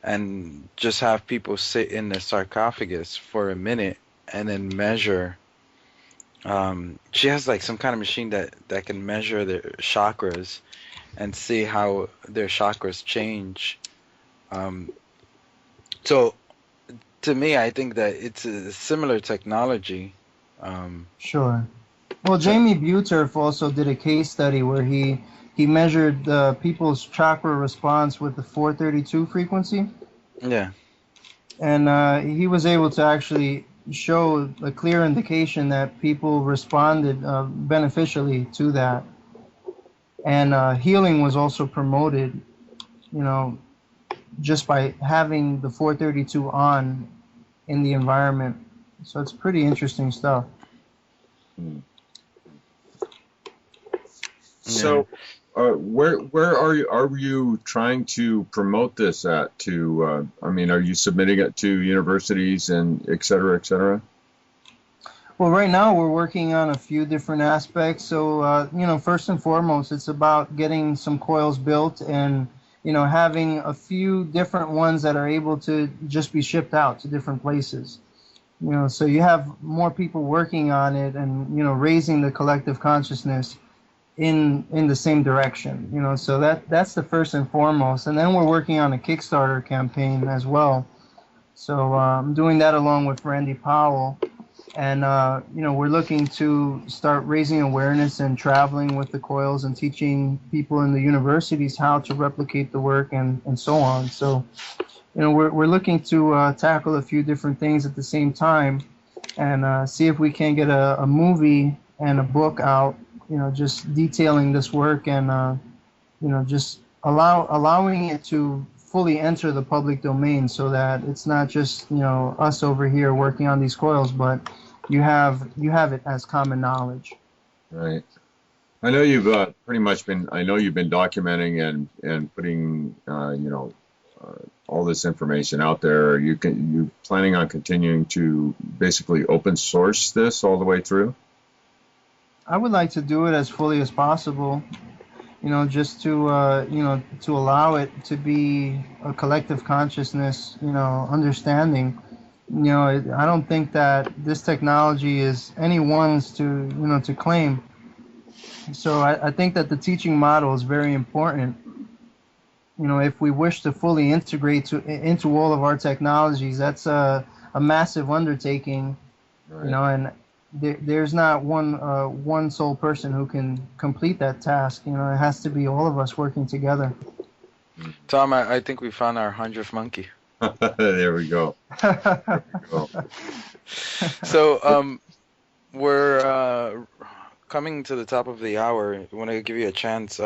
Speaker 3: and just have people sit in the sarcophagus for a minute and then measure. She has like some kind of machine that can measure their chakras and see how their chakras change. So to me, I think that it's a similar technology.
Speaker 4: Sure. Well, Jamie Buturf also did a case study where he measured people's chakra response with the 432 frequency.
Speaker 3: Yeah.
Speaker 4: And he was able to actually show a clear indication that people responded beneficially to that. And healing was also promoted, you know, just by having the 432 on in the environment. So it's pretty interesting stuff.
Speaker 2: So, where are you trying to promote this at? To I mean, are you submitting it to universities and et cetera, et cetera?
Speaker 4: Well, right now we're working on a few different aspects. So, you know, first and foremost, it's about getting some coils built and, you know, having a few different ones that are able to just be shipped out to different places. You know, so you have more people working on it and, you know, raising the collective consciousness in the same direction, you know, so that's the first and foremost. And then we're working on a Kickstarter campaign as well. So I'm doing that along with Randy Powell. And, you know, we're looking to start raising awareness and traveling with the coils and teaching people in the universities how to replicate the work and so on. So, you know, we're looking to tackle a few different things at the same time and see if we can get a movie and a book out, you know, just detailing this work and, you know, just allowing it to fully enter the public domain so that it's not just, you know, us over here working on these coils, but you have it as common knowledge.
Speaker 2: Right. I know you've pretty much been, I know you've been documenting and putting, you know, all this information out there. Are you planning on continuing to basically open source this all the way through?
Speaker 4: I would like to do it as fully as possible, you know, just to, you know, to allow it to be a collective consciousness, you know, understanding. You know, I don't think that this technology is anyone's to, you know, to claim. So I think that the teaching model is very important. You know, if we wish to fully integrate into all of our technologies, that's a a massive undertaking,
Speaker 2: Right.
Speaker 4: you know, and there's not one sole person who can complete that task. You know, it has to be all of us working together.
Speaker 3: Tom, I think we found our 100th monkey.
Speaker 2: There we go. There we go.
Speaker 3: So, we're coming to the top of the hour. I want to give you a chance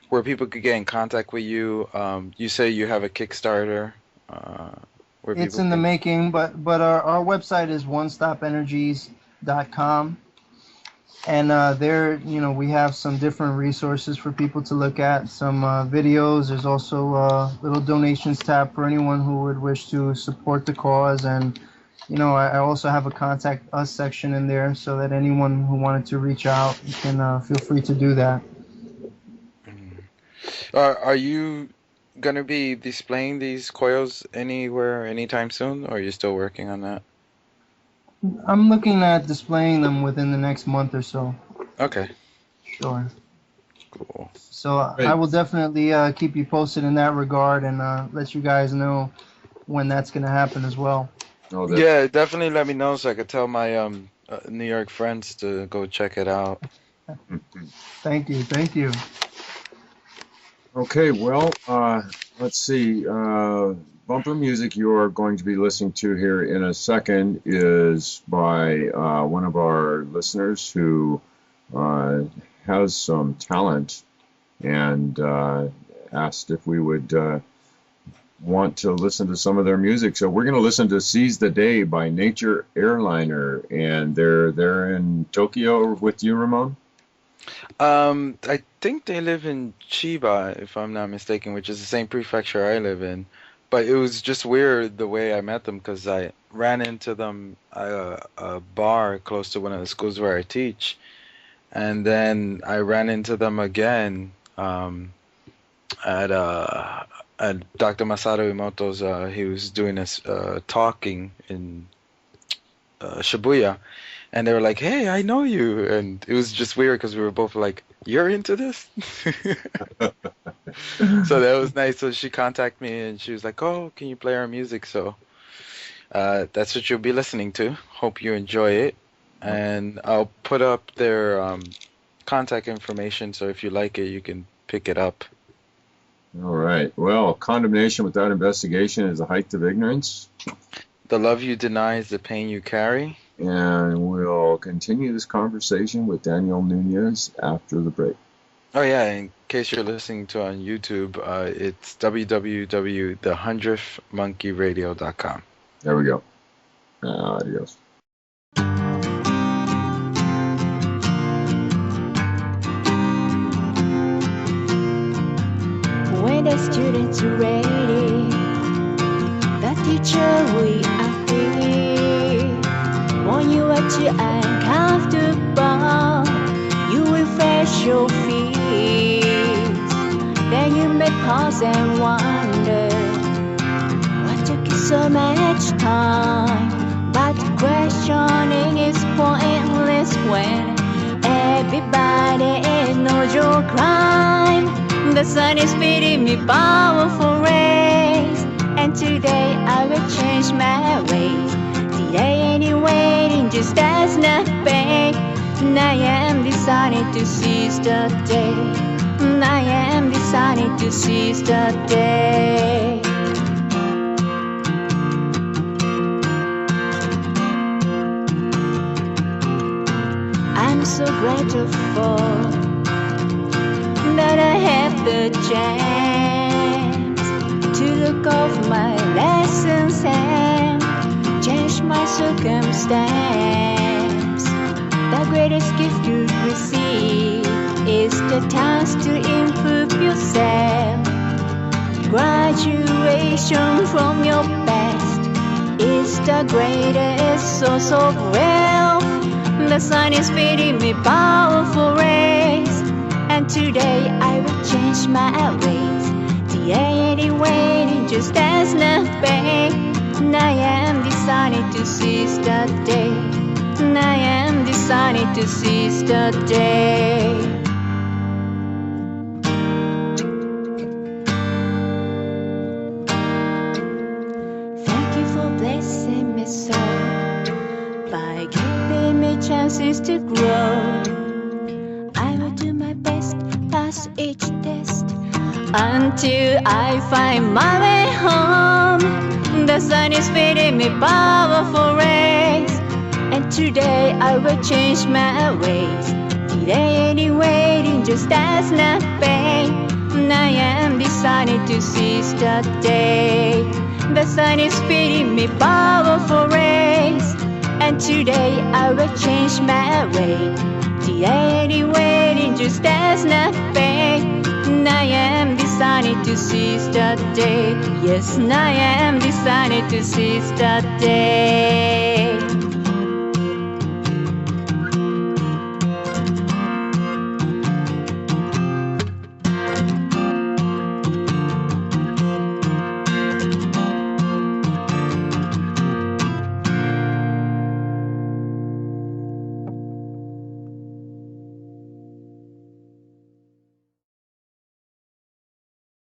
Speaker 3: where people could get in contact with you. You say you have a Kickstarter. Where
Speaker 4: It's
Speaker 3: people
Speaker 4: in the
Speaker 3: can...
Speaker 4: making, but our website is onestopenergies.com. And there, you know, we have some different resources for people to look at, some videos. There's also a little donations tab for anyone who would wish to support the cause. And, you know, I also have a contact us section in there so that anyone who wanted to reach out can feel free to do that.
Speaker 3: Are you going to be displaying these coils anywhere anytime soon, or are you still working on that?
Speaker 4: I'm looking at displaying them within the next month or so.
Speaker 3: Okay.
Speaker 4: Sure.
Speaker 3: Cool.
Speaker 4: So
Speaker 2: Great.
Speaker 4: I will definitely keep you posted in that regard and let you guys know when that's going to happen as well.
Speaker 2: Oh,
Speaker 3: Yeah, definitely let me know so I could tell my New York friends to go check it out.
Speaker 4: Thank you. Thank you.
Speaker 2: Okay, well, let's see. Bumper music you're going to be listening to here in a second is by one of our listeners who has some talent and asked if we would want to listen to some of their music. So we're going to listen to Seize the Day by Nature Airliner, and they're in Tokyo with you, Ramon?
Speaker 3: I think they live in Chiba, if I'm not mistaken, which is the same prefecture I live in. But it was just weird the way I met them because I ran into them at a bar close to one of the schools where I teach. And then I ran into them again at Dr. Masaru Emoto's. He was doing this talking in Shibuya. And they were like, "Hey, I know you." And it was just weird because we were both like, "You're into this?" So that was nice. So she contacted me and she was like, "Oh, can you play our music?" So that's what you'll be listening to. Hope you enjoy it. And I'll put up their contact information. So if you like it, you can pick it up.
Speaker 2: All right. Well, condemnation without investigation is a height of ignorance.
Speaker 3: The love you deny is the pain you carry.
Speaker 2: And we'll continue this conversation with Daniel Nunez after the break.
Speaker 3: Oh, yeah, in case you're listening to on YouTube, it's www.the100thmonkeyradio.com.
Speaker 2: There we go. Adios.
Speaker 1: When the students are ready, the teacher we are free. When you are too uncomfortable, you refresh your feet. Then you may pause and wonder, what took you so much time? But questioning is pointless when everybody knows your crime. The sun is feeding me powerful rays, and today I will change my ways. Delay any waiting just as nothing. I am decided to seize the day. I am decided to seize the day. I'm so grateful that I have the chance to look over my lessons and change my circumstance. The greatest gift you receive is the chance to improve yourself. Graduation from your past is the greatest source of wealth. The sun is feeding me powerful rays, and today I will change my ways. Delay any waiting just as nothing. I am decided to seize the day. I am decided to seize the day. Thank you for blessing me giving me chances to grow. I will do my best, pass each test, until I find my way home. The sun is feeding me powerful rays, and today I will change my ways. Delaying, waiting just as nothing. I am decided to seize the day. The sun is feeding me powerful rays, and today I will change my way. Delaying, waiting just as nothing. I am decided to seize the day. Yes, I am decided to seize the day.